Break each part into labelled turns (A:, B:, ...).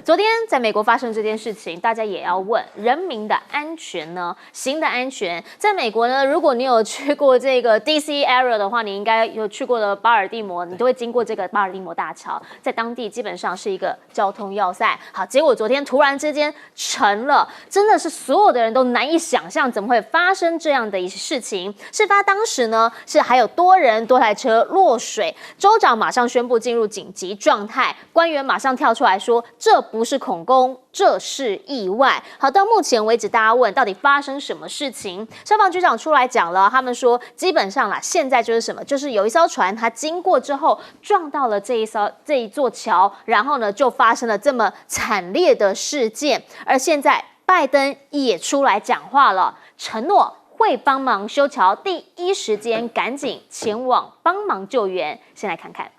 A: 昨天在美国发生这件事情，大家也要问人民的安全呢？行的安全，在美国呢，如果你有去过这个 DC area 的话，你应该有去过的巴尔的摩，你都会经过这个巴尔的摩大桥，在当地基本上是一个交通要塞。好，结果昨天突然之间成了，真的是所有的人都难以想象，怎么会发生这样的一些事情？事发当时呢，是还有多台车落水，州长马上宣布进入紧急状态，官员马上跳出来说，这不是恐攻，这是意外。好，到目前为止，大家问到底发生什么事情？消防局长出来讲了，他们说基本上啦，现在就是什么，就是有一艘船它经过之后撞到了这一座桥，然后呢就发生了这么惨烈的事件。而现在拜登也出来讲话了，承诺会帮忙修桥，第一时间赶紧前往帮忙救援。先来看看。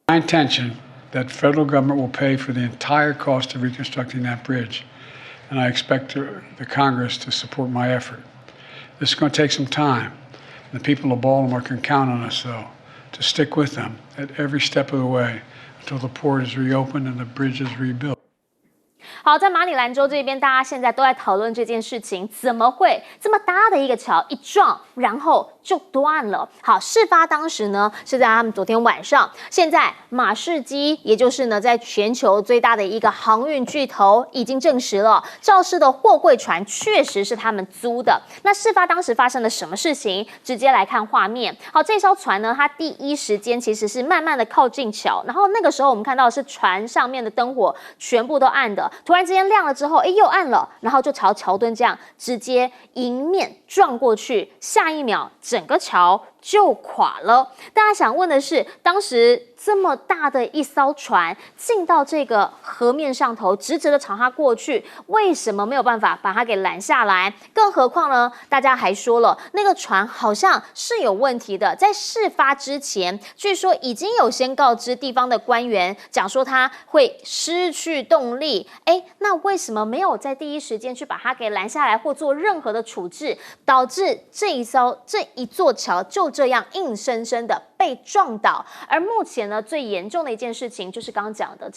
B: My intention that federal government will pay for the entire cost of reconstructing that bridge, and I expect the Congress to support my effort. This is going to take some time. The people of Baltimore can count on us, though, to stick with them at every step of the way until the port is reopened and the bridge is rebuilt.
A: 好，在马里兰州这边，大家现在都在讨论这件事情，怎么会这么大的一个桥一撞，然后就断了？好，事发当时呢是在他们昨天晚上。现在马士基，也就是呢在全球最大的一个航运巨头，已经证实了肇事的货柜船确实是他们租的。那事发当时发生了什么事情？直接来看画面。好，这艘船呢，它第一时间其实是慢慢的靠近桥，然后那个时候我们看到是船上面的灯火全部都暗的。突然之间亮了之后，又暗了，然后就朝桥墩这样直接迎面撞过去，下一秒整个桥就垮了。大家想问的是，当时这么大的一艘船进到这个河面上头，直直的朝它过去，为什么没有办法把它给拦下来？更何况呢，大家还说了，那个船好像是有问题的，在事发之前，据说已经有先告知地方的官员，讲说它会失去动力。那为什么没有在第一时间去把它给拦下来，或做任何的处置，导致这一座桥就这样硬生生的被撞倒？而目前呢，最严重的一件事情就是刚刚讲的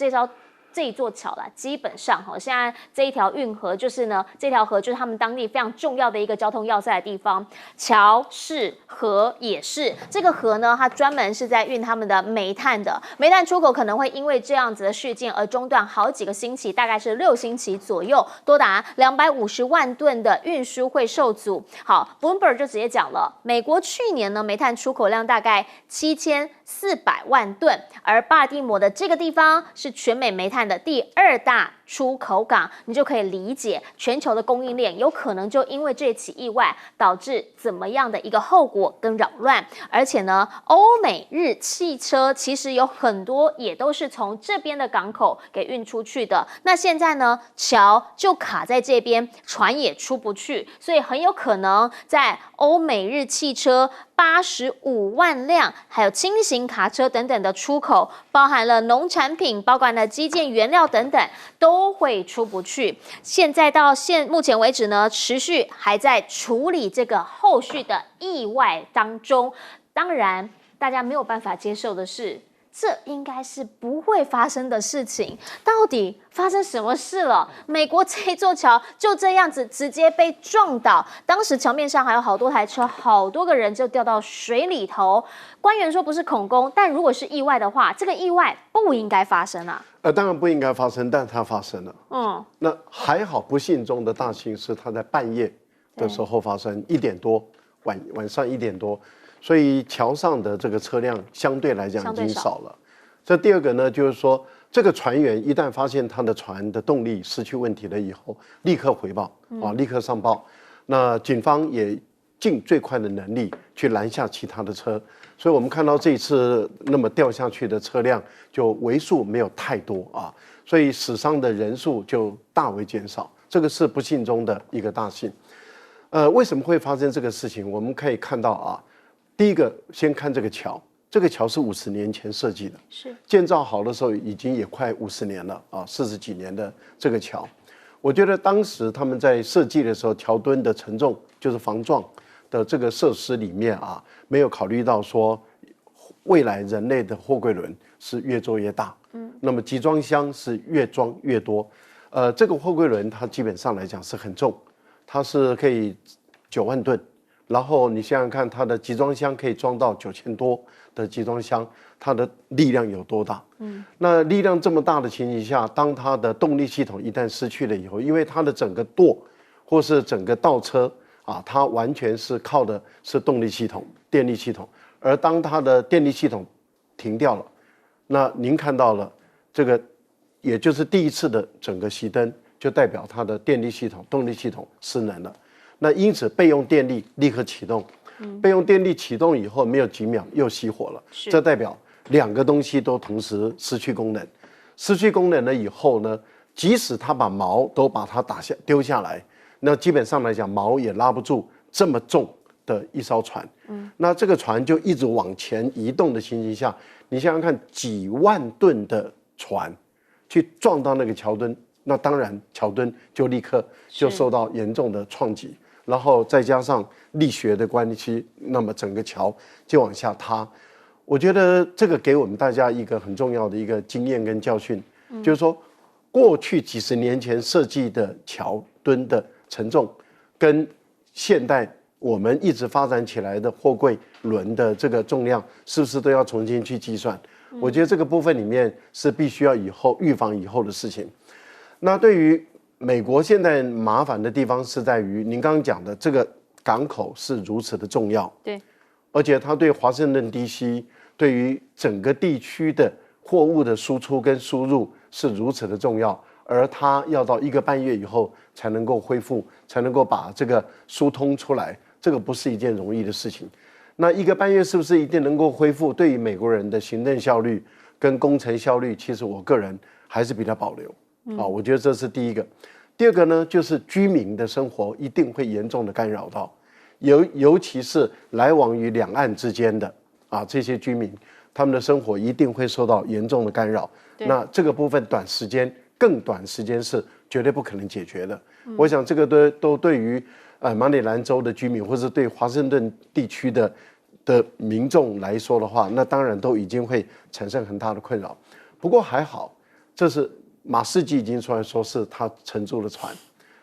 A: 这一座桥啦，基本上现在这一条运河就是呢，这条河就是他们当地非常重要的一个交通要塞的地方。桥是，河也是。这个河呢，它专门是在运他们的煤炭的，煤炭出口可能会因为这样子的事件而中断好几个星期，大概是6星期左右，多达250万吨的运输会受阻。好 ，Bloomberg 就直接讲了，美国去年呢煤炭出口量大概7400万吨，而巴尔的摩的这个地方是全美煤炭的第2大出口港，你就可以理解全球的供应链有可能就因为这起意外导致怎么样的一个后果跟扰乱。而且呢，欧美日汽车其实有很多也都是从这边的港口给运出去的。那现在呢，桥就卡在这边，船也出不去，所以很有可能在欧美日汽车85万辆，还有轻型卡车等等的出口，包含了农产品，包含了基建原料等等，都会出不去。现在到目前为止呢，持续还在处理这个后续的意外当中。当然，大家没有办法接受的是，这应该是不会发生的事情。到底发生什么事了？美国这座桥就这样子直接被撞倒，当时桥面上还有好多台车，好多个人就掉到水里头。官员说不是恐攻，但如果是意外的话，这个意外不应该发生啊。
C: 当然不应该发生，但它发生了。那还好，不幸中的大幸是它在半夜的时候发生，1点多，晚上1点多。所以桥上的这个车辆相对来讲已经少了。这第二个呢，就是说这个船员一旦发现他的船的动力失去问题了以后，立刻回报立刻上报。那警方也尽最快的能力去拦下其他的车。所以我们看到这一次那么掉下去的车辆就为数没有太多啊，所以死伤的人数就大为减少。这个是不幸中的一个大幸。为什么会发生这个事情？我们可以看到啊。第一个，先看这个桥，这个桥是50年前设计的，是建造好的时候已经也快50年了啊，40几年的这个桥，我觉得当时他们在设计的时候，桥墩的承重就是防撞的这个设施里面啊，没有考虑到说未来人类的货柜轮是越做越大，那么集装箱是越装越多。这个货柜轮它基本上来讲是很重，它是可以9万吨，然后你想想看，它的集装箱可以装到9000多的集装箱，它的力量有多大？那力量这么大的情形下，当它的动力系统一旦失去了以后，因为它的整个舵或是整个倒车啊，它完全是靠的是动力系统、电力系统。而当它的电力系统停掉了，那您看到了这个，也就是第一次的整个熄灯，就代表它的电力系统、动力系统失能了。那因此备用电力立刻启动，备用电力启动以后没有几秒又熄火了，这代表2个东西都同时失去功能。失去功能了以后呢，即使它把锚都把它丢下来，那基本上来讲锚也拉不住这么重的一艘船，那这个船就一直往前移动的情形下，你想想看，几万吨的船去撞到那个桥墩，那当然桥墩就立刻就受到严重的创击，然后再加上力学的关系，那么整个桥就往下塌。我觉得这个给我们大家一个很重要的一个经验跟教训，就是说过去几十年前设计的桥墩的承重跟现代我们一直发展起来的货柜轮的这个重量，是不是都要重新去计算？我觉得这个部分里面是必须要以后预防以后的事情。那对于美国现在麻烦的地方是在于，您刚刚讲的这个港口是如此的重要，
A: 对，
C: 而且它对华盛顿 DC 对于整个地区的货物的输出跟输入是如此的重要。而它要到1个半月以后才能够恢复，才能够把这个疏通出来，这个不是一件容易的事情。那1个半月是不是一定能够恢复？对于美国人的行政效率跟工程效率，其实我个人还是比较保留。我觉得这是第一个。第二个呢，就是居民的生活一定会严重的干扰到，尤其是来往于两岸之间的这些居民，他们的生活一定会受到严重的干扰。那这个部分更短时间是绝对不可能解决的。我想这个都对于马里兰州的居民，或是对华盛顿地区的民众来说的话，那当然都已经会产生很大的困扰。不过还好，这是马士基已经出来说是他承租的船，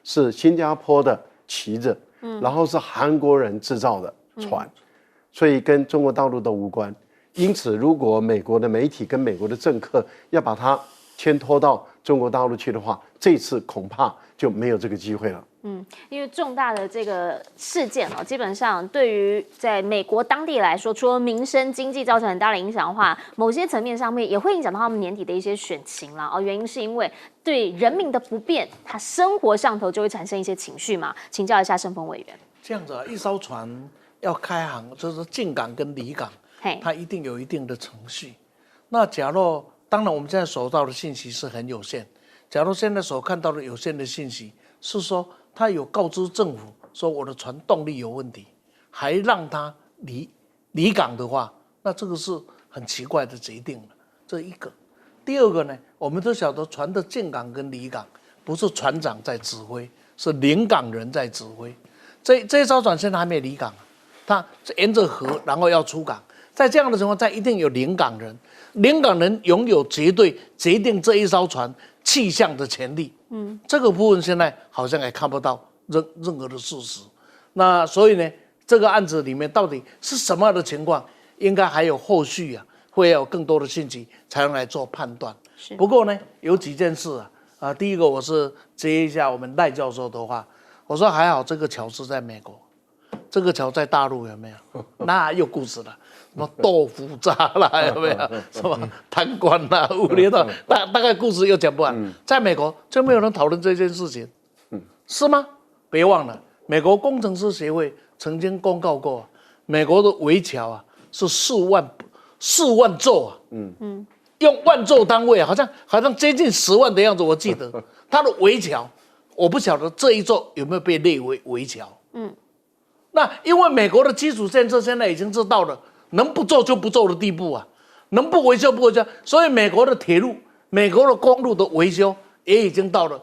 C: 是新加坡的旗着，然后是韩国人制造的船，所以跟中国大陆都无关。因此，如果美国的媒体跟美国的政客要把它牵拖到中国大陆去的话，这次恐怕就没有这个机会了。
A: 因为重大的这个事件基本上对于在美国当地来说，除了民生经济造成很大的影响的话，某些层面上面也会影响到他们年底的一些选情了。原因是因为对人民的不便，他生活上头就会产生一些情绪嘛。请教一下盛峰委员。
D: 这样子一艘船要开航，就是进港跟离港，它一定有一定的程序。那假如当然我们现在收到的信息是很有限，假如现在所看到的有限的信息是说他有告知政府说我的船动力有问题，还让他离港的话，那这个是很奇怪的决定了。这一个。第二个呢，我们都晓得船的进港跟离港不是船长在指挥，是临港人在指挥。这艘船现在还没离港，它沿着河然后要出港，在这样的情况下一定有临港人，临港人拥有绝对决定这一艘船气象的权利。这个部分现在好像也看不到任何的事实。那所以呢，这个案子里面到底是什么样的情况，应该还有后续会有更多的信息才能来做判断。不过呢，有几件事第一个我是接一下我们赖教授的话，我说还好这个桥是在美国，这个桥在大陆有没有？那有故事了。什么豆腐渣啦，有没有？什么贪官啦、污蔑的，大概故事又讲不完。在美国就没有人讨论这件事情，是吗？别忘了，美国工程师协会曾经公告过，美国的围桥是4万座用万座单位，好像接近10万的样子，我记得它的围桥，我不晓得这一座有没有被列为围桥。那因为美国的基础建设现在已经知道了。能不做就不做的地步能不维修不维修，所以美国的铁路、美国的公路的维修也已经到了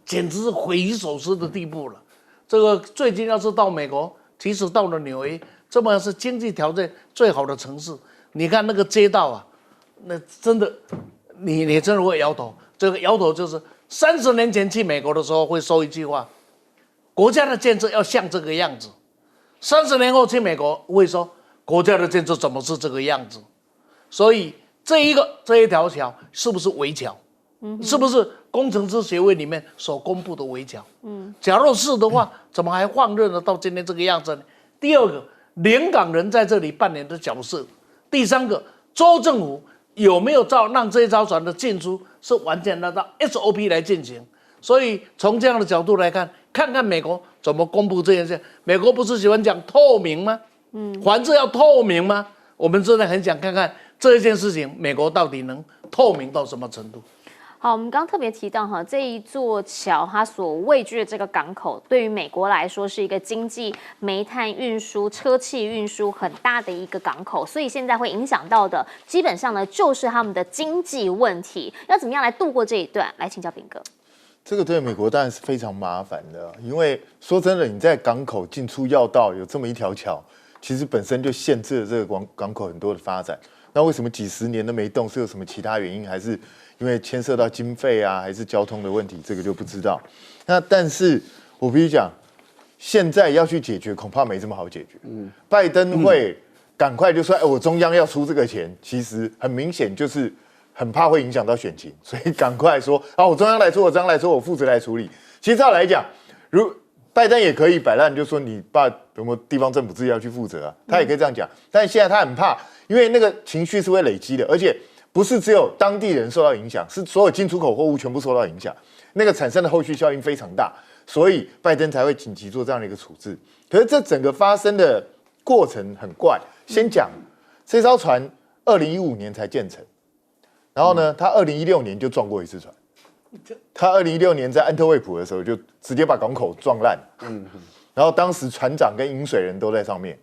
D: 简直是匪夷所思的地步了。这个最近要是到美国，即使到了纽约，这么是经济条件最好的城市，你看那个街道啊，那真的，你真的会摇头。这个摇头就是30年前去美国的时候会说一句话：国家的建设要像这个样子。30年后去美国会说国家的建设怎么是这个样子？所以这一条桥是不是围桥？是不是工程师协会里面所公布的围桥？假如是的话，怎么还放任了到今天这个样子呢？第二个，联港人在这里扮演的角色；第三个，州政府有没有让这一艘船的进出是完全按照 SOP 来进行？所以从这样的角度来看，看看美国怎么公布这件事。美国不是喜欢讲透明吗？凡事要透明吗？我们真的很想看看这件事情，美国到底能透明到什么程度？
A: 好，我们刚刚特别提到哈，这一座桥它所位居的这个港口，对于美国来说是一个经济、煤炭运输、车汽运输很大的一个港口，所以现在会影响到的，基本上呢就是他们的经济问题。要怎么样来度过这一段？来请教炳哥。
E: 这个对美国当然是非常麻烦的，因为说真的，你在港口进出要道有这么一条桥，其实本身就限制了这个港口很多的发展。那为什么几十年都没动？是有什么其他原因，还是因为牵涉到经费啊，还是交通的问题？这个就不知道。那但是我必须讲，现在要去解决，恐怕没这么好解决。拜登会赶快就说：“哎，我中央要出这个钱。”其实很明显就是很怕会影响到选情，所以赶快说：“啊，我中央来出，我中央来出，我负责来处理。”其实照来讲，拜登也可以摆烂，就说你把什么地方政府自己要去负责啊，他也可以这样讲。但是现在他很怕，因为那个情绪是会累积的，而且不是只有当地人受到影响，是所有进出口货物全部受到影响，那个产生的后续效应非常大，所以拜登才会紧急做这样的一个处置。可是这整个发生的过程很怪，先讲这艘船2015年才建成，然后呢，他2016年就撞过一次船。他2016年在安特卫普的时候，就直接把港口撞烂，然后当时船长跟引水人都在上面，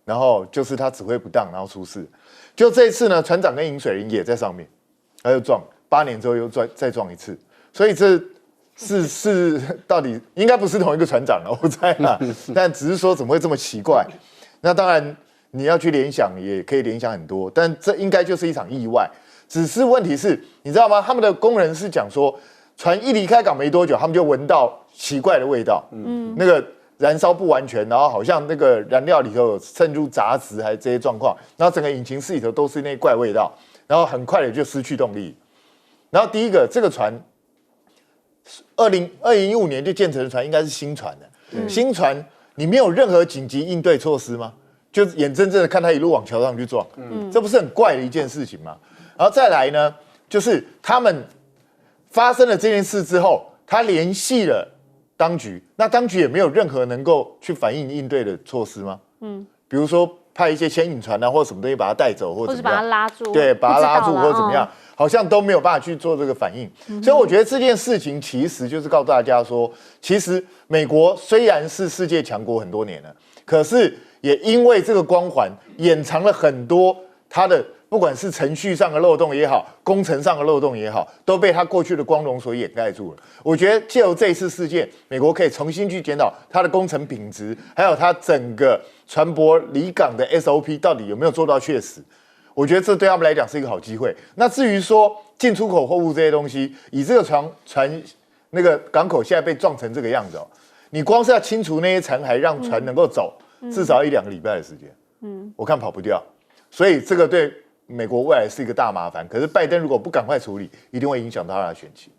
E: 然后就是他指挥不当，然后出事。就这一次呢，船长跟引水人也在上面，他又撞，8年之后又再撞一次，所以这是到底应该不是同一个船长了，我猜啦，但只是说怎么会这么奇怪？那当然你要去联想，也可以联想很多，但这应该就是一场意外。只是问题是，你知道吗？他们的工人是讲说，船一离开港没多久，他们就闻到奇怪的味道，那个燃烧不完全，然后好像那个燃料里头有渗入杂质，还是这些状况，然后整个引擎室里头都是那怪味道，然后很快的就失去动力。然后第一个，这个船2015年就建成的船应该是新船的，新船你没有任何紧急应对措施吗？就眼睁睁的看它一路往桥上去撞，这不是很怪的一件事情吗？然后再来呢，就是他们发生了这件事之后，他联系了当局，那当局也没有任何能够去反应应对的措施吗？比如说派一些牵引船啊，或者什么东西把它带走，或者
A: 是把它拉住，
E: 对，把它拉住或者怎么样，好像都没有办法去做这个反应。所以我觉得这件事情其实就是告诉大家说，其实美国虽然是世界强国很多年了，可是也因为这个光环掩藏了很多它的。不管是程序上的漏洞也好，工程上的漏洞也好，都被他过去的光荣所掩盖住了。我觉得借由这一次事件，美国可以重新去检讨它的工程品质，还有它整个船舶离港的 SOP 到底有没有做到确实。我觉得这对他们来讲是一个好机会。那至于说进出口货物这些东西，以这个船那个港口现在被撞成这个样子你光是要清除那些残骸，让船能够走，至少1-2个礼拜的时间，我看跑不掉。所以这个对美国未来是一个大麻烦，可是拜登如果不赶快处理，一定会影响到他的选情。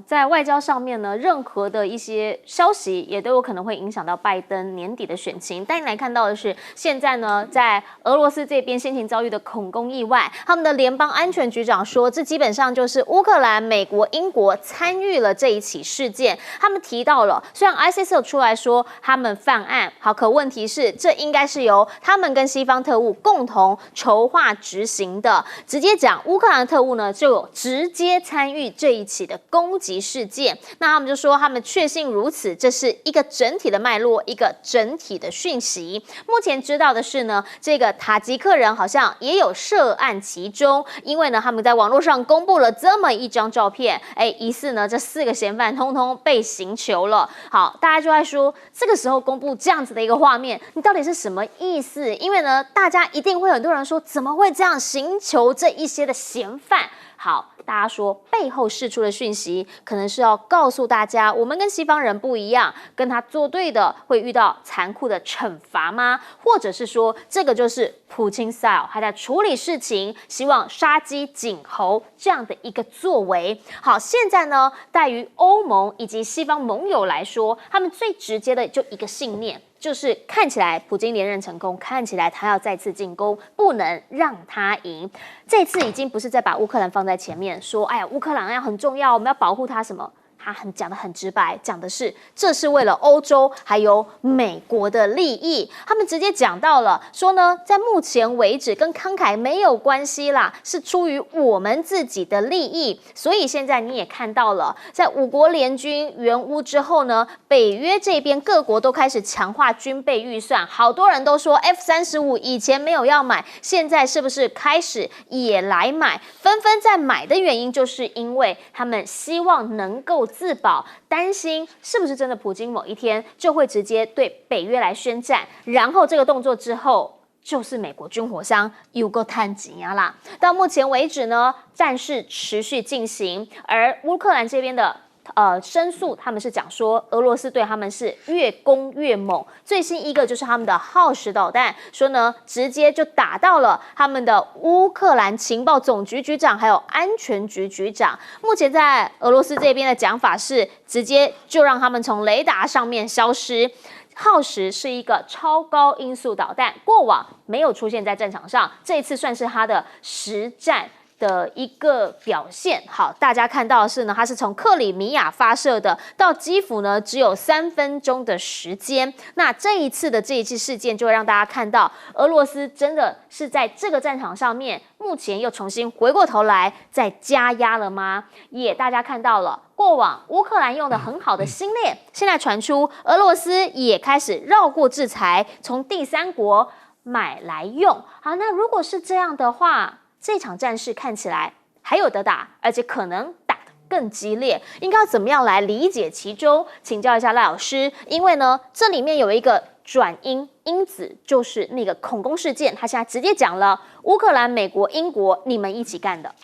A: 在外交上面呢，任何的一些消息也都有可能会影响到拜登年底的选情。带你来看到的是，现在呢，在俄罗斯这边先前遭遇的恐攻意外，他们的联邦安全局长说，这基本上就是乌克兰、美国、英国参与了这一起事件。他们提到了，虽然 ISIS 有出来说他们犯案，可问题是这应该是由他们跟西方特务共同筹划执行的。直接讲，乌克兰的特务呢就有直接参与这一起的攻攻击事件。那他们就说，他们确信如此，这是一个整体的脉络，一个整体的讯息。目前知道的是呢，这个塔吉克人好像也有涉案其中，因为呢，他们在网络上公布了这么一张照片，疑似呢这4个嫌犯通通被刑求了。好，大家就在说，这个时候公布这样子的一个画面，你到底是什么意思？因为呢，大家一定会很多人说，怎么会这样刑求这一些的嫌犯？好，大家说背后释出的讯息，可能是要告诉大家，我们跟西方人不一样，跟他作对的会遇到残酷的惩罚吗？或者是说，这个就是普京 style， 还在处理事情，希望杀鸡儆猴这样的一个作为。好，现在呢，对于欧盟以及西方盟友来说，他们最直接的就一个信念。就是看起来普京连任成功，看起来他要再次进攻，不能让他赢。这次已经不是在把乌克兰放在前面，说哎呀乌克兰要很重要，我们要保护他什么。他讲得很直白，讲的是这是为了欧洲还有美国的利益。他们直接讲到了，说呢，在目前为止跟慷慨没有关系啦，是出于我们自己的利益。所以现在你也看到了，在5国联军援乌之后呢，北约这边各国都开始强化军备预算，好多人都说 F-35以前没有要买，现在是不是开始也来买？纷纷在买的原因，就是因为他们希望能够自保，担心是不是真的普京某一天就会直接对北约来宣战，然后这个动作之后就是美国军火商有够探紧呀啦。到目前为止呢，战事持续进行，而乌克兰这边的申诉，他们是讲说俄罗斯对他们是越攻越猛。最新一个就是他们的浩实导弹，说呢直接就打到了他们的乌克兰情报总局局长还有安全局局长。目前在俄罗斯这边的讲法是，直接就让他们从雷达上面消失。浩实是一个超高音速导弹，过往没有出现在战场上，这一次算是它的实战的一个表现。好，大家看到的是呢，它是从克里米亚发射的，到基辅呢只有3分钟的时间。那这一次事件就会让大家看到，俄罗斯真的是在这个战场上面，目前又重新回过头来再加压了吗？也大家看到了，过往乌克兰用的很好的星链，现在传出俄罗斯也开始绕过制裁，从第3国买来用。好，那如果是这样的话，这场战事看起来还有得打，而且可能打得更激烈，应该要怎么样来理解其中？请教一下赖老师，因为呢，这里面有一个转因子，就是那个恐攻事件，他现在直接讲了，乌克兰、美国、英国，你们一起干的。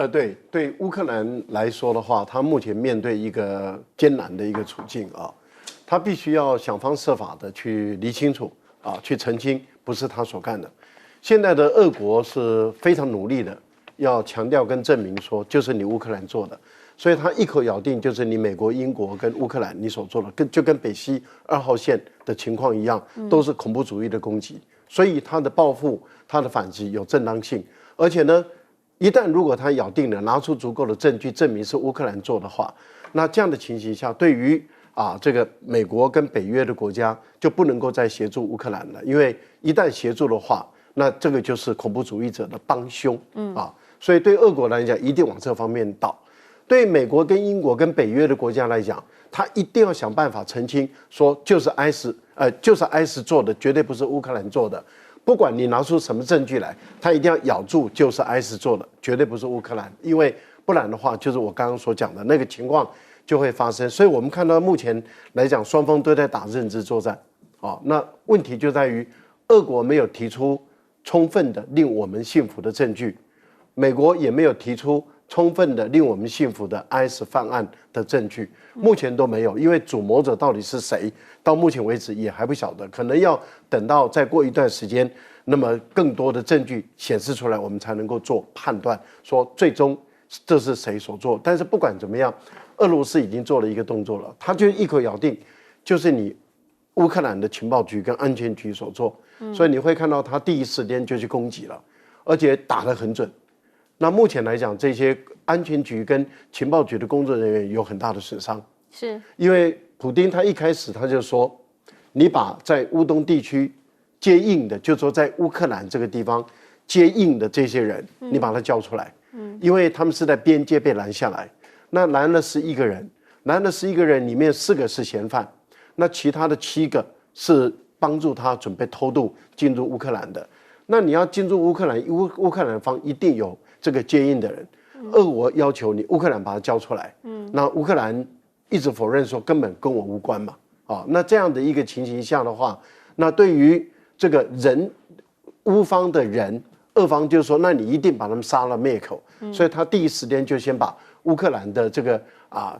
C: 对乌克兰来说的话，他目前面对一个艰难的一个处境啊，他必须要想方设法的去理清楚啊，去澄清不是他所干的。现在的俄国是非常努力的，要强调跟证明说，就是你乌克兰做的，所以他一口咬定就是你美国、英国跟乌克兰你所做的，就跟北溪2号线的情况一样，都是恐怖主义的攻击，所以他的报复、他的反击有正当性，而且呢，一旦如果他咬定了，拿出足够的证据证明是乌克兰做的话，那这样的情形下，对于这个美国跟北约的国家就不能够再协助乌克兰了，因为一旦协助的话，那这个就是恐怖主义者的帮凶所以对俄国来讲，一定往这方面倒。对美国跟英国跟北约的国家来讲，他一定要想办法澄清，说就是IS 做的，绝对不是乌克兰做的。不管你拿出什么证据来，他一定要咬住就是 IS 做的，绝对不是乌克兰，因为不然的话，就是我刚刚所讲的那个情况就会发生。所以我们看到目前来讲，双方都在打认知作战那问题就在于，俄国没有提出充分的令我们信服的证据，美国也没有提出充分的令我们信服的 IS 犯案的证据，目前都没有，因为主谋者到底是谁，到目前为止也还不晓得，可能要等到再过一段时间，那么更多的证据显示出来，我们才能够做判断，说最终这是谁所做。但是不管怎么样，俄罗斯已经做了一个动作了，他就一口咬定就是你乌克兰的情报局跟安全局所做，所以你会看到他第一时间就去攻击了，而且打得很准。那目前来讲，这些安全局跟情报局的工作人员有很大的损伤，
A: 是
C: 因为普丁他一开始他就说，你把在乌东地区接应的，就是说在乌克兰这个地方接应的这些人，你把他交出来，因为他们是在边界被拦下来。那拦了11个人，拦了11个人里面4个是嫌犯，那其他的7个是帮助他准备偷渡进入乌克兰的。那你要进入乌克兰，乌克兰方一定有这个接应的人，俄国要求你乌克兰把他交出来，那乌克兰一直否认说根本跟我无关嘛，那这样的一个情形下的话，那对于这个人乌方的人，俄方就说那你一定把他们杀了灭口，所以他第一时间就先把乌克兰的这个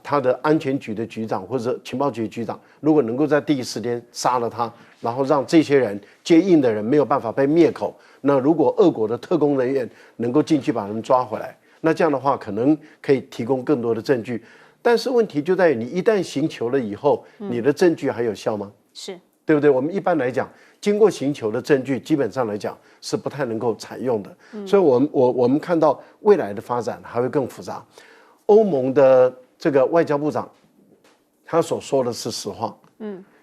C: 他的安全局的局长或者情报局局长，如果能够在第一时间杀了他，然后让这些人接应的人没有办法被灭口，那如果俄国的特工人员能够进去把他们抓回来，那这样的话可能可以提供更多的证据。但是问题就在于你一旦刑求了以后，你的证据还有效吗？
A: 是，
C: 对不对？我们一般来讲，经过刑求的证据，基本上来讲是不太能够采用的。所以我们看到未来的发展还会更复杂。欧盟的这个外交部长，他所说的是实话。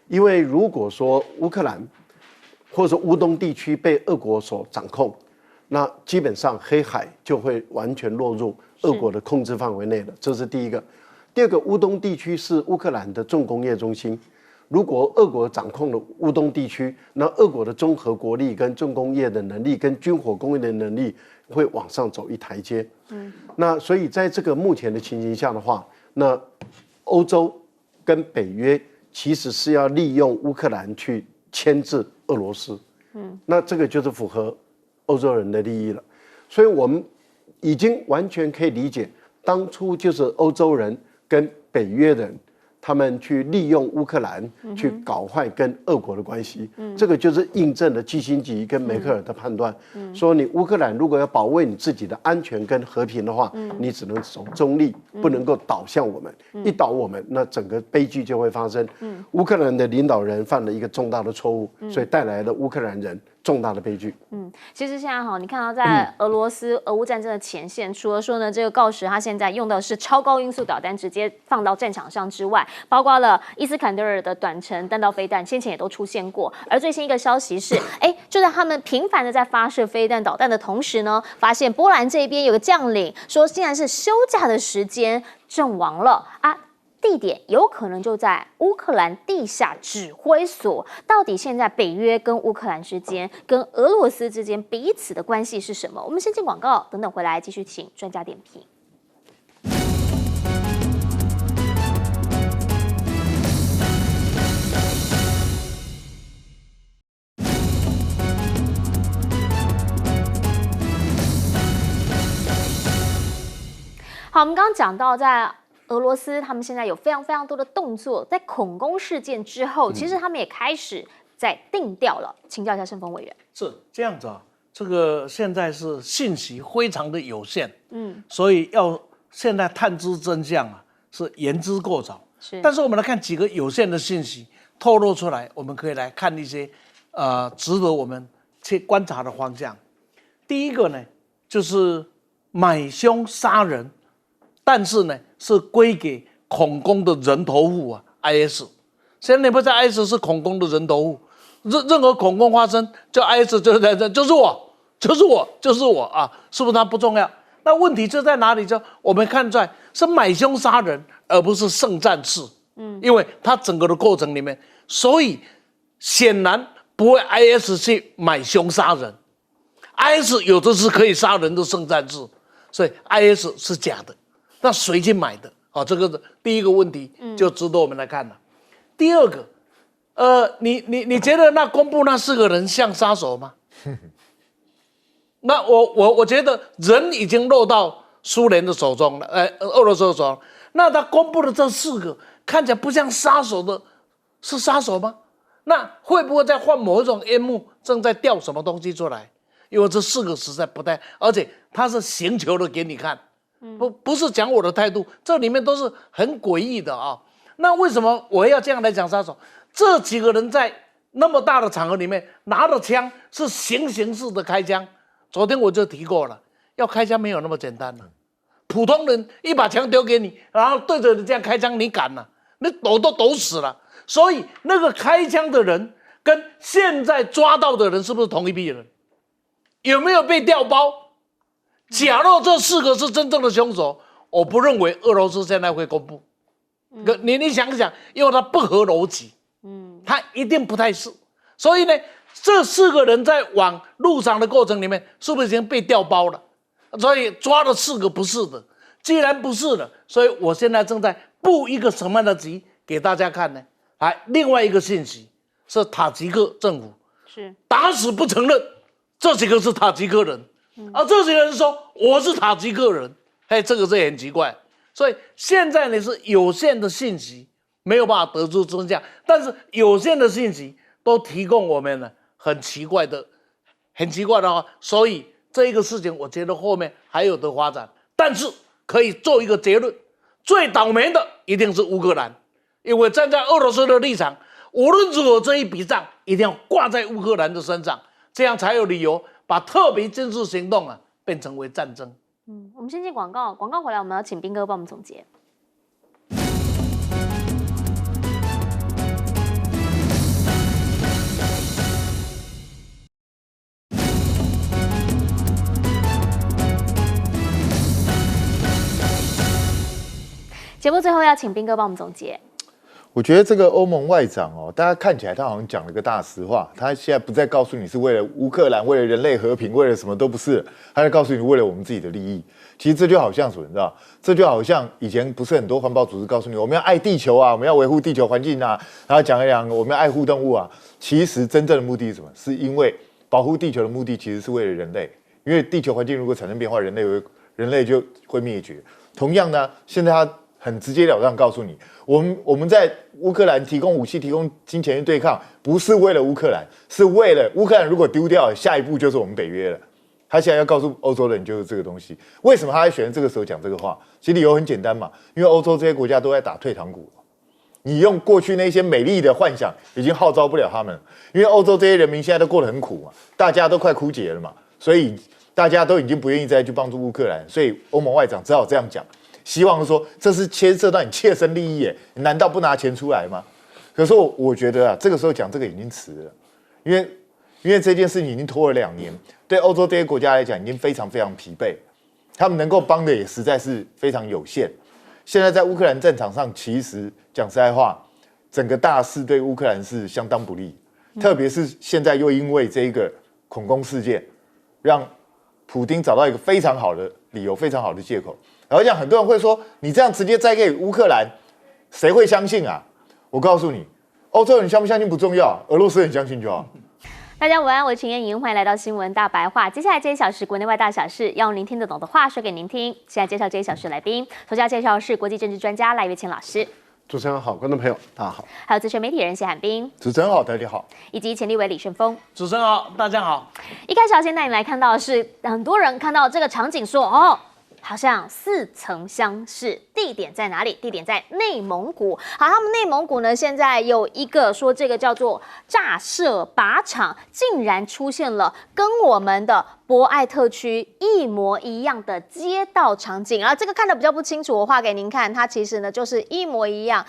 C: 因为如果说乌克兰或者乌东地区被俄国所掌控，那基本上黑海就会完全落入俄国的控制范围内了，这是第一个。第二个，乌东地区是乌克兰的重工业中心，如果俄国掌控了乌东地区，那俄国的综合国力跟重工业的能力跟军火工业的能力会往上走一台阶。那所以在这个目前的情形下的话，那欧洲跟北约其实是要利用乌克兰去牵制俄罗斯。那这个就是符合欧洲人的利益了。所以我们已经完全可以理解，当初就是欧洲人跟北约人他们去利用乌克兰去搞坏跟俄国的关系，这个就是印证了基辛格跟梅克尔的判断，说你乌克兰如果要保卫你自己的安全跟和平的话，你只能走中立，不能够倒向我们，一倒我们，那整个悲剧就会发生。乌克兰的领导人犯了一个重大的错误，所以带来了乌克兰人重大的悲剧。
A: 其实现在你看到在俄罗斯俄乌战争的前线，除了说呢这个锆石他现在用的是超高音速导弹直接放到战场上之外，包括了伊斯坎德尔的短程弹道飞弹，先前也都出现过。而最新一个消息是，就在他们频繁的在发射飞弹导弹的同时呢，发现波兰这边有个将领说，竟然是休假的时间阵亡了啊。地点有可能就在乌克兰地下指挥所。到底现在北约跟乌克兰之间、跟俄罗斯之间彼此的关系是什么？我们先进广告，等等回来继续请专家点评。好，我们刚刚讲到在俄罗斯他们现在有非常非常多的动作，在恐攻事件之后，其实他们也开始在定调了。请教一下盛峰委员，
D: 是这样子啊？这个现在是信息非常的有限，所以要现在探知真相啊，是言之过早。但是我们来看几个有限的信息透露出来，我们可以来看一些值得我们去观察的方向。第一个呢，就是买凶杀人，但是呢是归给恐攻的人头户啊 ，IS。现在你不知道 IS 是恐攻的人头户，任何恐攻发生，就 IS 就是在这，就是我啊，是不是它不重要？那问题就在哪里？就我们看出来是买凶杀人，而不是圣战士。因为它整个的过程里面，所以显然不会 IS 去买凶杀人。IS 有的是可以杀人的圣战士，所以 IS 是假的。那谁去买的？这个第一个问题就值得我们来看了。第二个，你觉得那公布那4个人像杀手吗？那我觉得人已经落到苏联的手中了，俄罗斯的手中。那他公布的这4个看起来不像杀手的，是杀手吗？那会不会在换某一种烟幕，正在调什么东西出来？因为这4个实在不太，而且他是刑求的给你看，不是讲我的态度，这里面都是很诡异的啊。那为什么我要这样来讲杀手？这几个人在那么大的场合里面拿的枪是行刑式的开枪，昨天我就提过了，要开枪没有那么简单了。普通人一把枪丢给你，然后对着你这样开枪，你敢了？你抖都抖死了。所以那个开枪的人跟现在抓到的人是不是同一批人？有没有被调包？假若这4个是真正的凶手，我不认为俄罗斯现在会公布。你想想，因为它不合逻辑，它一定不太是。所以呢，这4个人在往路上的过程里面，是不是已经被调包了？所以抓了4个不是的。既然不是了，所以我现在正在布一个什么样的局给大家看呢？另外一个信息是塔吉克政府是打死不承认这几个是塔吉克人，而这些人说我是塔吉克人，这个是很奇怪。所以现在呢是有限的信息，没有办法得出真相，但是有限的信息都提供我们呢很奇怪的话，所以这个事情我觉得后面还有得发展，但是可以做一个结论，最倒霉的一定是乌克兰，因为站在俄罗斯的立场，无论如何这一笔账一定要挂在乌克兰的身上，这样才有理由把特别军事行动变成为战争。
A: 我们先进广告，广告回来我们要请彬哥帮我们总结。节目最后要请彬哥帮我们总结。
E: 我觉得这个欧盟外长大家看起来他好像讲了个大实话，他现在不再告诉你是为了乌克兰、为了人类和平、为了什么都不是，他在告诉你为了我们自己的利益。其实这就好像什么，你知道？这就好像以前不是很多环保组织告诉你我们要爱地球啊，我们要维护地球环境啊，然后讲一讲我们要爱护动物啊。其实真正的目的是什么？是因为保护地球的目的其实是为了人类，因为地球环境如果产生变化，人类就会灭绝。同样呢，现在他很直截了当告诉你，我们在乌克兰提供武器、提供金钱去对抗，不是为了乌克兰，是为了乌克兰如果丢掉了，下一步就是我们北约了。他现在要告诉欧洲人就是这个东西。为什么他在选这个时候讲这个话？其实理由很简单嘛，因为欧洲这些国家都在打退堂鼓。你用过去那些美丽的幻想已经号召不了他们了，因为欧洲这些人民现在都过得很苦嘛，大家都快枯竭了嘛，所以大家都已经不愿意再去帮助乌克兰，所以欧盟外长只好这样讲。希望说这是牵涉到你切身利益耶，你难道不拿钱出来吗？可是我觉得这个时候讲这个已经迟了，因为这件事情已经拖了2年，对欧洲这些国家来讲已经非常非常疲惫，他们能够帮的也实在是非常有限。现在在乌克兰战场上，其实讲实在话，整个大势对乌克兰是相当不利，特别是现在又因为这一个恐攻事件，让普丁找到一个非常好的理由，非常好的借口。然后讲很多人会说，你这样直接栽给乌克兰，谁会相信啊？我告诉你，欧洲人相不相信不重要，俄罗斯人相信就好。
A: 大家午安，我是秦燕莹，欢迎来到新闻大白话。接下来这1小时国内外大小事，要用您听得懂的话说给您听。现在介绍这1小时来宾，首先要介绍的是国际政治专家赖岳谦老师。
C: 主持人好，观众朋友大家好。
A: 还有资深媒体人谢海滨。
E: 主持人好，大家好。
A: 以及前立委李顺峰。
D: 主持人好，大家好。
A: 一开始要先带你来看到的是，很多人看到这个场景说，好像似曾相识，地点在哪里？地点在内蒙古。好，他们内蒙古呢，现在有一个说这个叫做炸射靶场，竟然出现了跟我们的博爱特区一模一样的街道场景。然后这个看得比较不清楚，我画给您看，它其实呢就是一模一样，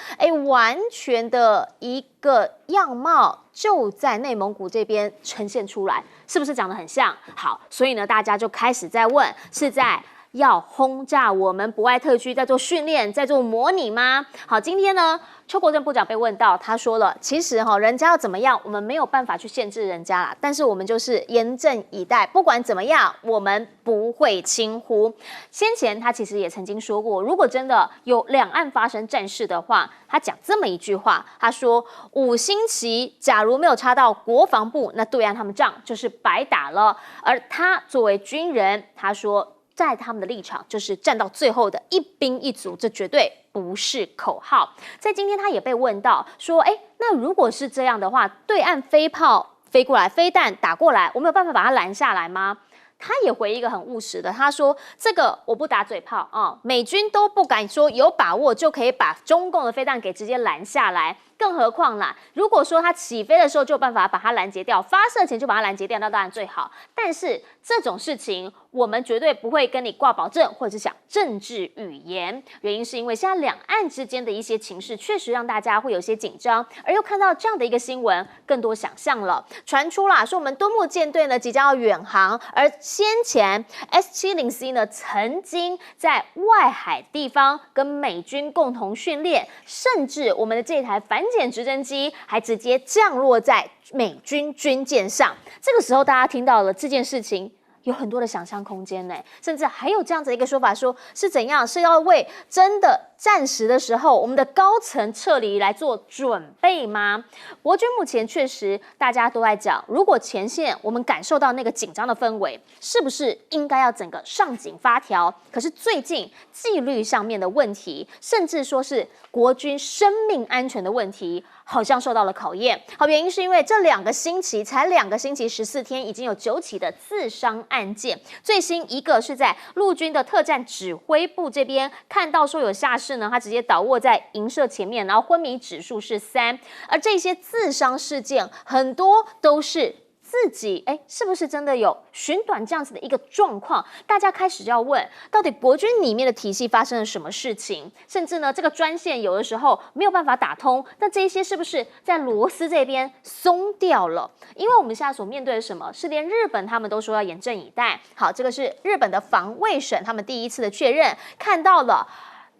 A: 完全的一个样貌就在内蒙古这边呈现出来，是不是长得很像？好，所以呢大家就开始在问，是在要轰炸我们博爱特区，在做训练，在做模拟吗？好，今天呢，邱国正部长被问到，他说了，其实人家要怎么样，我们没有办法去限制人家啦，但是我们就是严阵以待，不管怎么样，我们不会轻忽。先前他其实也曾经说过，如果真的有两岸发生战事的话，他讲这么一句话，他说5星旗假如没有插到国防部，那对岸他们仗就是白打了。而他作为军人，他说，在他们的立场就是站到最后的一兵一卒，这绝对不是口号。在今天他也被问到说，那如果是这样的话，对岸飞炮飞过来，飞弹打过来，我们有办法把它拦下来吗？他也回一个很务实的，他说这个我不打嘴炮啊，美军都不敢说有把握就可以把中共的飞弹给直接拦下来，更何况啦，如果说他起飞的时候就有办法把它拦截掉，发射前就把它拦截掉，那当然最好。但是这种事情我们绝对不会跟你挂保证，或者是讲政治语言。原因是因为现在两岸之间的一些情势确实让大家会有些紧张，而又看到这样的一个新闻，更多想象了。传出啦说我们敦睦舰队呢即将要远航，而先前 S-70C 呢曾经在外海地方跟美军共同训练，甚至我们的这台反潜直升机还直接降落在美军军舰上。这个时候大家听到了这件事情，有很多的想象空间呢，甚至还有这样子一个说法，说是怎样，是要为真的战时的时候我们的高层撤离来做准备吗？国军目前确实大家都在讲，如果前线我们感受到那个紧张的氛围，是不是应该要整个上紧发条？可是最近纪律上面的问题，甚至说是国军生命安全的问题，好像受到了考验。好，原因是因为这2个星期才2个星期14天，已经有9起的自伤案件。最新一个是在陆军的特战指挥部这边看到说有下士呢，他直接倒卧在营舍前面，然后昏迷指数是3。而这些自伤事件很多都是自己是不是真的有寻短这样子的一个状况？大家开始要问，到底国军里面的体系发生了什么事情？甚至呢，这个专线有的时候没有办法打通，那这些是不是在螺丝这边松掉了？因为我们现在所面对的什么，是连日本他们都说要严阵以待。好，这个是日本的防卫省他们第一次的确认，看到了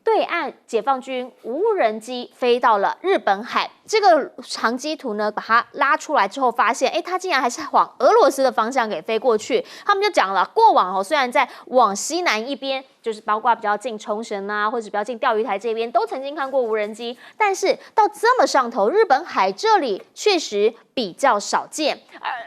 A: 对岸解放军无人机飞到了日本海，这个航机图呢，把它拉出来之后，发现，它竟然还是往俄罗斯的方向给飞过去。他们就讲了，过往虽然在往西南一边，就是包括比较近冲绳啊，或者比较近钓鱼台这边，都曾经看过无人机，但是到这么上头，日本海这里确实比较少见。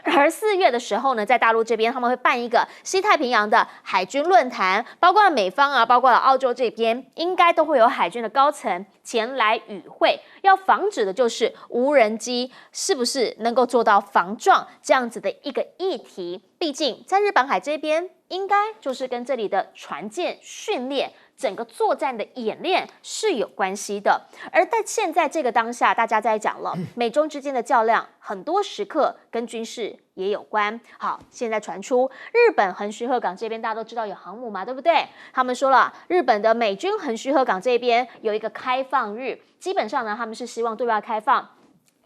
A: 而4月的时候呢，在大陆这边他们会办一个西太平洋的海军论坛，包括了美方啊，包括了澳洲这边，应该都会有海军的高层前来与会。要防止的就是无人机是不是能够做到防撞这样子的一个议题。毕竟在日本海这边，应该就是跟这里的船舰训练、整个作战的演练是有关系的。而在现在这个当下，大家在讲了美中之间的较量，很多时刻跟军事也有关。好，现在传出日本横须贺港这边，大家都知道有航母嘛，对不对？他们说了，日本的美军横须贺港这边有一个开放日，基本上呢，他们是希望对外开放。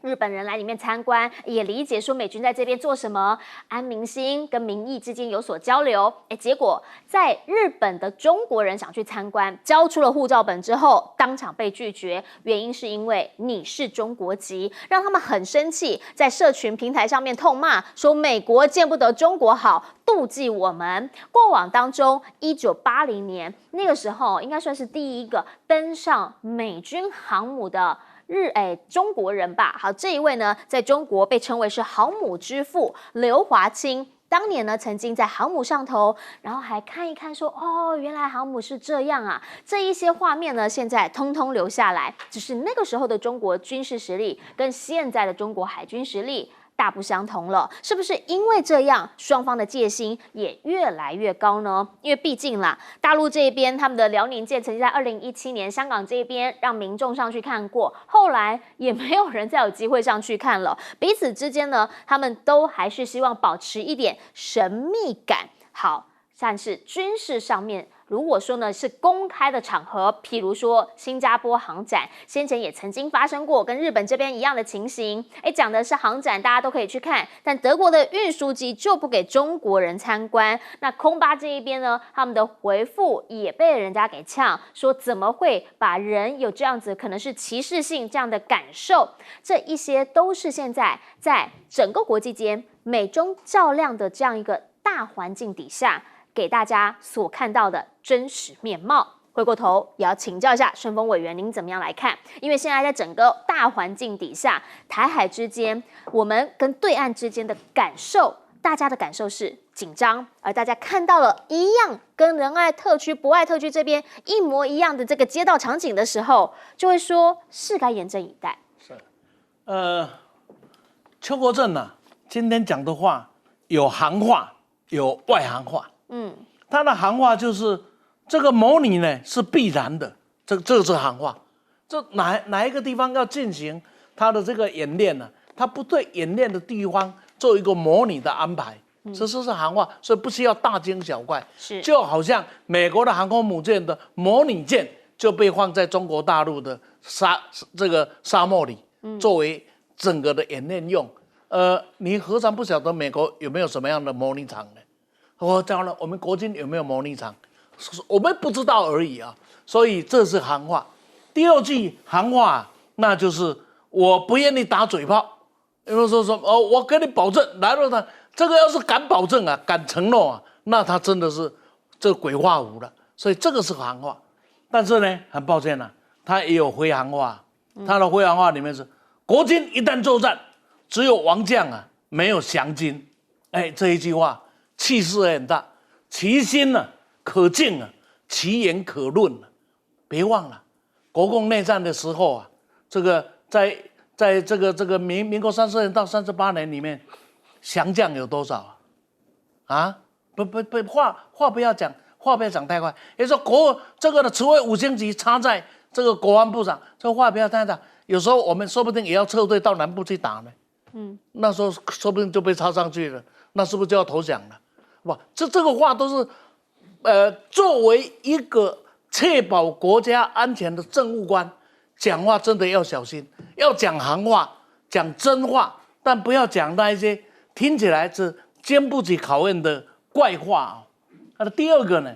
A: 日本人来里面参观，也理解说美军在这边做什么，安民心跟民意之间有所交流。结果在日本的中国人想去参观，交出了护照本之后，当场被拒绝，原因是因为你是中国籍，让他们很生气，在社群平台上面痛骂说美国见不得中国好，妒忌我们。过往当中，1980年那个时候应该算是第一个登上美军航母的中国人吧。好，这一位呢，在中国被称为是航母之父刘华清。当年呢，曾经在航母上头，然后还看一看说，原来航母是这样啊。这一些画面呢，现在通通留下来。只是那个时候的中国军事实力跟现在的中国海军实力大不相同了，是不是因为这样，双方的戒心也越来越高呢？因为毕竟啦，大陆这边他们的辽宁舰曾经在2017年香港这边让民众上去看过，后来也没有人再有机会上去看了。彼此之间呢，他们都还是希望保持一点神秘感。好，但是军事上面，如果说呢是公开的场合，譬如说新加坡航展，先前也曾经发生过跟日本这边一样的情形。讲的是航展，大家都可以去看，但德国的运输机就不给中国人参观。那空巴这一边呢，他们的回复也被人家给呛，说怎么会把人有这样子可能是歧视性这样的感受？这一些都是现在在整个国际间美中较量的这样一个大环境底下，给大家所看到的真实面貌。回过头也要请教一下顺峰委员，您怎么样来看？因为现在在整个大环境底下，台海之间，我们跟对岸之间的感受，大家的感受是紧张，而大家看到了一样跟仁爱特区、博爱特区这边一模一样的这个街道场景的时候，就会说是该严阵以待。
D: 是，邱国正呢，今天讲的话有行话，有外行话。他的行话就是这个模拟呢是必然的，这是行话。这哪一个地方要进行他的这个演练呢？他不对演练的地方做一个模拟的安排，这是行话，所以不需要大惊小怪。
A: 是，
D: 就好像美国的航空母舰的模拟舰就被放在中国大陆的沙漠里，作为整个的演练用。你何尝不晓得美国有没有什么样的模拟场呢？我讲了，我们国军有没有模拟场，我们不知道而已啊。所以这是行话。第二句行话，那就是我不愿意打嘴炮，因为说我跟你保证，来了呢，这个要是敢保证啊，敢承诺啊，那他真的是这鬼话无了。所以这个是行话。但是呢，很抱歉啊，他也有回行话，他的回行话里面是国军一旦作战，只有王将啊，没有降军。哎，这一句话气势很大，其心呢可敬啊，其言可论啊。别忘了，国共内战的时候啊，这个在这个民国30年到38年里面，降将有多少啊？不，话不要讲。话不要讲太快，也就是说这个的职位5星级插在这个国防部长，这话不要太大。有时候我们说不定也要撤退到南部去打呢。那时候说不定就被插上去了，那是不是就要投降了？哇，这个话都是，作为一个确保国家安全的政务官，讲话真的要小心，要讲行话，讲真话，但不要讲那一些听起来是经不起考验的怪话啊。第二个呢，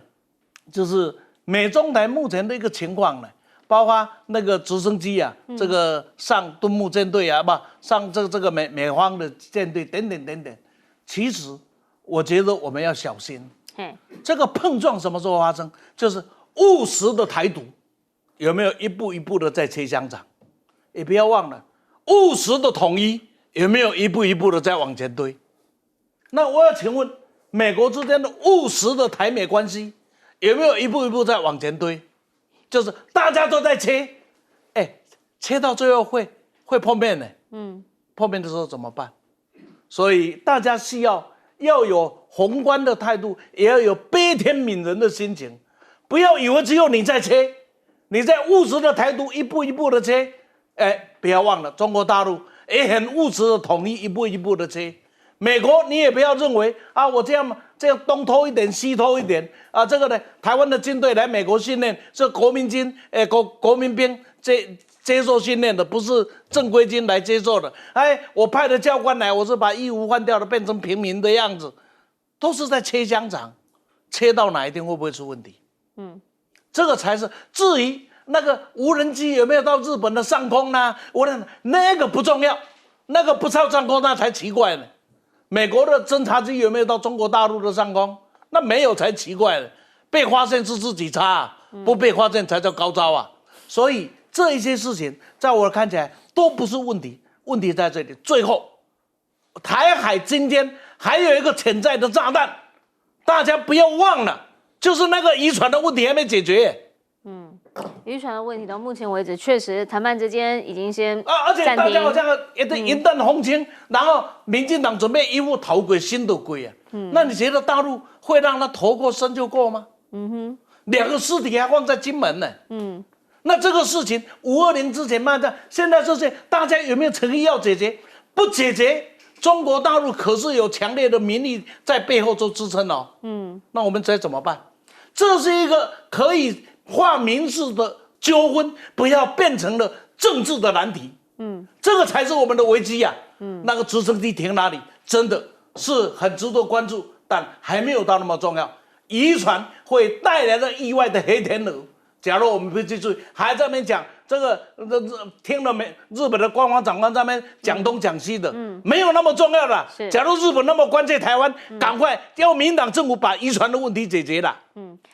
D: 就是美中台目前的一个情况呢，包括那个直升机啊，这个上敦睦舰队啊，上这个美方的舰队等等，其实我觉得我们要小心。这个碰撞什么时候发生？就是务实的台独有没有一步一步的在切香肠？也不要忘了，务实的统一有没有一步一步的在往前推？那我要请问，美国之间的务实的台美关系有没有一步一步在往前推？就是大家都在切，切到最后会碰面的，碰面的时候怎么办？所以大家需要有宏观的态度，也要有悲天悯人的心情，不要以为只有你在切，你在务实的台独一步一步的切，不要忘了中国大陆也很务实的统一，一步一步的切。美国，你也不要认为啊，我这样东偷一点，西偷一点啊，这个呢，台湾的军队来美国训练是国民军，国民兵接受训练的，不是正规军来接受的。我派的教官来，我是把衣服换掉了，变成平民的样子，都是在切香肠，切到哪一天会不会出问题？这个才是。至于那个无人机有没有到日本的上空呢？那个不重要，那个不到上空那才奇怪呢。美国的侦察机有没有到中国大陆的上空？那没有才奇怪了。被发现是自己差，不被发现才叫高招啊！所以这一些事情，在我看起来都不是问题，问题在这里。最后，台海今天还有一个潜在的炸弹，大家不要忘了，就是那个渔船的问题还没解决。
A: 渔船的问题到目前为止，确实谈判之间已经先
D: 而且大家有这样一旦红情，然后民进党准备一副头鬼心都鬼啊。那你觉得大陆会让他头过身就过吗？2个尸体还放在金门呢。那这个事情520之前慢战，现在这些大家有没有诚意要解决？不解决，中国大陆可是有强烈的民意在背后做支撑哦。那我们该怎么办？这是一个可以化民事的纠纷，不要变成了政治的难题。这个才是我们的危机呀。那个直升机停哪里，真的是很值得关注，但还没有到那么重要。渔船会带来的意外的黑天鹅，假如我们不去注意，还在那边讲这个，听了没？日本的官方长官在那边讲东讲西的，没有那么重要的。假如日本那么关切台湾，赶快要民进党政府把渔船的问题解决了。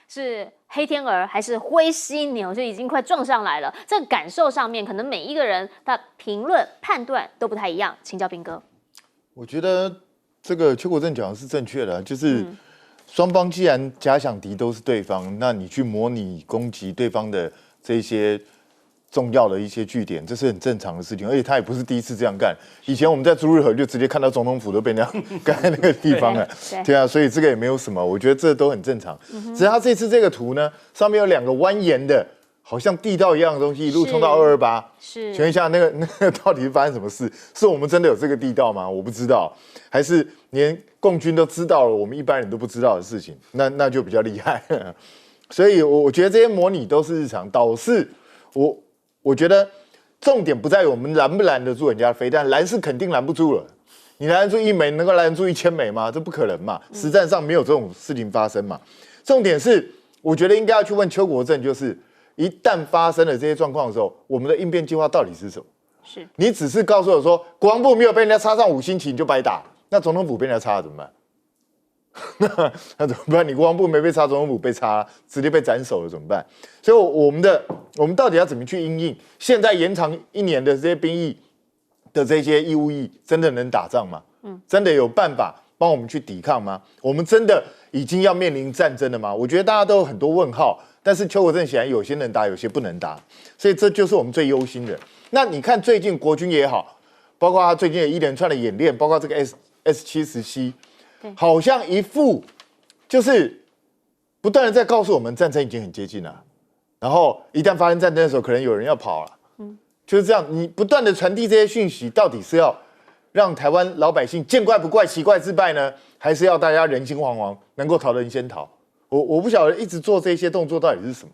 A: 是黑天鹅还是灰犀牛，就已经快撞上来了。这个感受上面，可能每一个人的评论判断都不太一样。请教彬哥，
E: 我觉得这个邱国正讲的是正确的，就是双方既然假想敌都是对方，那你去模拟攻击对方的这些重要的一些据点，这是很正常的事情，而且他也不是第一次这样干。以前我们在朱日和就直接看到总统府都被那样干在那个地方了，对啊，所以这个也没有什么，我觉得这都很正常。只是他这次这个图呢，上面有2个蜿蜒的，好像地道一样的东西，一路冲到228。是，请问一下，那个到底是发生什么事？是我们真的有这个地道吗？我不知道，还是连共军都知道了，我们一般人都不知道的事情，那就比较厉害。所以我觉得这些模拟都是日常，导致我觉得重点不在于我们拦不拦得住人家的飞弹，拦是肯定拦不住了，你拦住1枚能够拦住1000枚吗？这不可能嘛，实战上没有这种事情发生嘛。重点是，我觉得应该要去问邱国正，就是一旦发生了这些状况的时候，我们的应变计划到底是什么？
A: 是
E: 你只是告诉我说国防部没有被人家插上5星旗你就白打，那总统府被人家插了怎么办？那怎么办？你国防部没被插，总统府被插，直接被斩首了怎么办？所以我们到底要怎么去因应？现在延长1年的这些兵役的这些义务役，真的能打仗吗？真的有办法帮我们去抵抗吗？我们真的已经要面临战争了吗？我觉得大家都有很多问号，但是邱国正显然有些能打，有些不能打，所以这就是我们最忧心的。那你看最近国军也好，包括他最近的一连串的演练，包括这个 S-70C。好像一副就是不断的在告诉我们战争已经很接近了，然后一旦发生战争的时候，可能有人要跑了，就是这样。你不断的传递这些讯息，到底是要让台湾老百姓见怪不怪、奇怪自败呢，还是要大家人心惶惶，能够逃人先逃？我不晓得一直做这些动作到底是什么。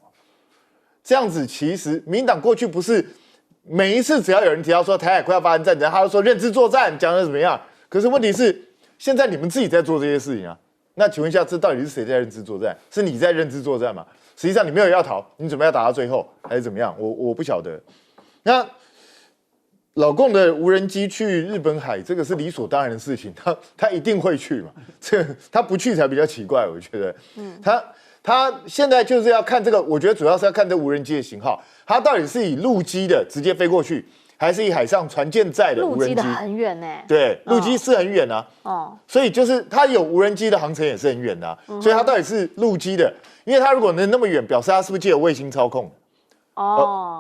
E: 这样子其实民进党过去不是每一次只要有人提到说台海快要发生战争，他就说认知作战，讲的怎么样？可是问题是，现在你们自己在做这些事情啊，那请问一下，这到底是谁在认知作战？是你在认知作战吗？实际上你没有要逃，你准备要打到最后，还是怎么样？我不晓得。那老共的无人机去日本海，这个是理所当然的事情，他一定会去嘛？他不去才比较奇怪，我觉得。他现在就是要看这个，我觉得主要是要看这无人机的型号，它到底是以陆基的直接飞过去，还是以海上船舰载的无人机？
A: 陆基的很远呢。
E: 对，陆基是很远啊。所以就是它有无人机的航程也是很远的啊。所以它到底是陆基的，因为它如果能那么远，表示它是不是借由卫星操控？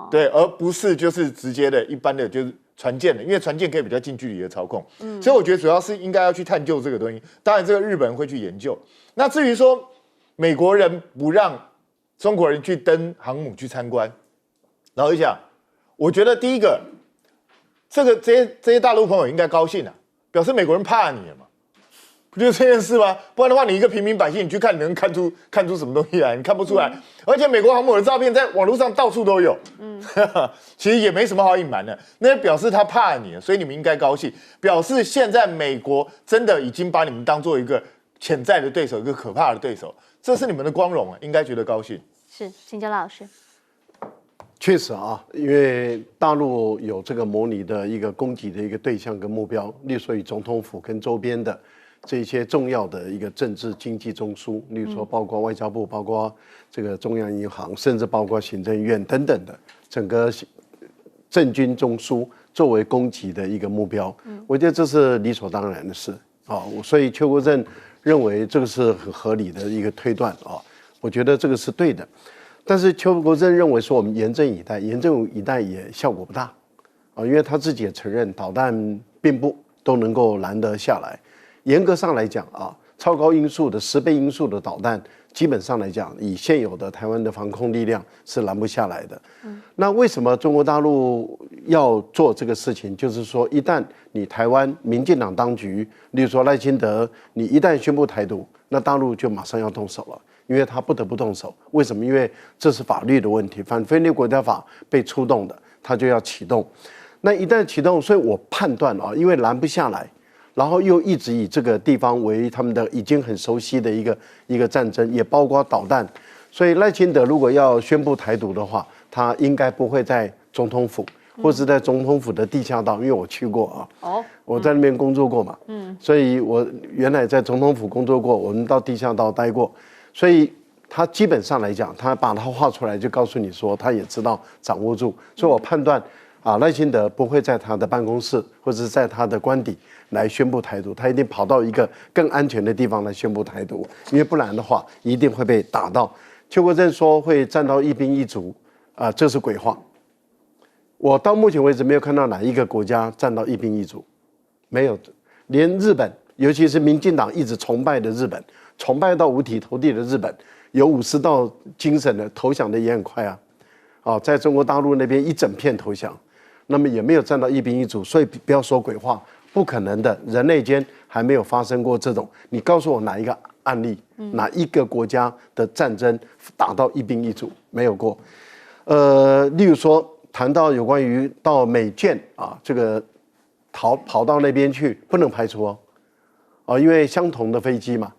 E: 对，而不是就是直接的一般的就是船舰的，因为船舰可以比较近距离的操控。所以我觉得主要是应该要去探究这个东西。当然，这个日本人会去研究。那至于说美国人不让中国人去登航母去参观，老实讲，我觉得第一个，这些大陆朋友应该高兴啊，表示美国人怕你了嘛，不就是这件事吗？不然的话，你一个平民百姓，你去看，你能看出什么东西来？你看不出来。而且美国航母的照片在网络上到处都有，其实也没什么好隐瞒的。那表示他怕你了，所以你们应该高兴，表示现在美国真的已经把你们当做一个潜在的对手，一个可怕的对手。这是你们的光荣啊，应该觉得高兴。
A: 是，请教老师。
C: 确实啊，因为大陆有这个模拟的一个攻击的一个对象跟目标，例如说以总统府跟周边的这些重要的一个政治经济中枢，例如说包括外交部、包括这个中央银行，甚至包括行政院等等的整个政军中枢作为攻击的一个目标，我觉得这是理所当然的事啊。所以邱国正认为这个是很合理的一个推断啊，我觉得这个是对的。但是邱国正认为说我们严阵以待，严阵以待也效果不大啊，因为他自己也承认导弹并不都能够拦得下来。严格上来讲啊，超高音速的10倍音速的导弹，基本上来讲，以现有的台湾的防空力量是拦不下来的。那为什么中国大陆要做这个事情？就是说，一旦你台湾民进党当局，例如说赖清德，你一旦宣布台独，那大陆就马上要动手了。因为他不得不动手，为什么？因为这是法律的问题，反分裂国家法被触动的，他就要启动。那一旦启动，所以我判断啊，因为拦不下来，然后又一直以这个地方为他们的已经很熟悉的一个战争，也包括导弹。所以赖清德如果要宣布台独的话，他应该不会在总统府，或是在总统府的地下道，因为我去过啊，我在那边工作过嘛，所以我原来在总统府工作过，我们到地下道待过。所以他基本上来讲，他把它画出来，就告诉你说，他也知道掌握住。所以我判断啊，赖清德不会在他的办公室或者是在他的官邸来宣布台独，他一定跑到一个更安全的地方来宣布台独，因为不然的话一定会被打到。邱国正说会站到一兵一卒啊，这是鬼话。我到目前为止没有看到哪一个国家站到一兵一卒，没有，连日本，尤其是民进党一直崇拜的日本。崇拜到五体投地的日本，有武士道精神的投降的也很快啊，在中国大陆那边一整片投降，那么也没有站到一兵一卒，所以不要说鬼话，不可能的，人类间还没有发生过这种。你告诉我哪一个案例，哪一个国家的战争打到一兵一卒？没有过。例如说谈到有关于到美舰啊，这个跑到那边去，不能排除哦，因为相同的飞机嘛，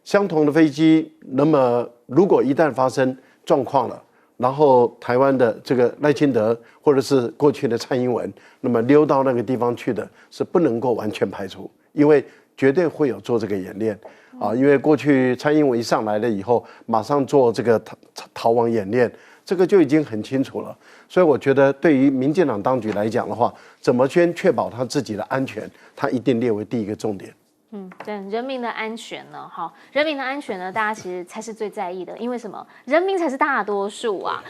C: 相同的飞机，那么如果一旦发生状况了，然后台湾的这个赖清德或者是过去的蔡英文，那么溜到那个地方去的，是不能够完全排除，因为绝对会有做这个演练啊，因为过去蔡英文一上来了以后，马上做这个逃亡演练，这个就已经很清楚了。所以我觉得，对于民进党当局来讲的话，怎么先确保他自己的安全，他一定列为第一个重点。
A: 对人民的安全呢，人民的安全呢，大家其实才是最在意的，因为什么？人民才是大多数啊。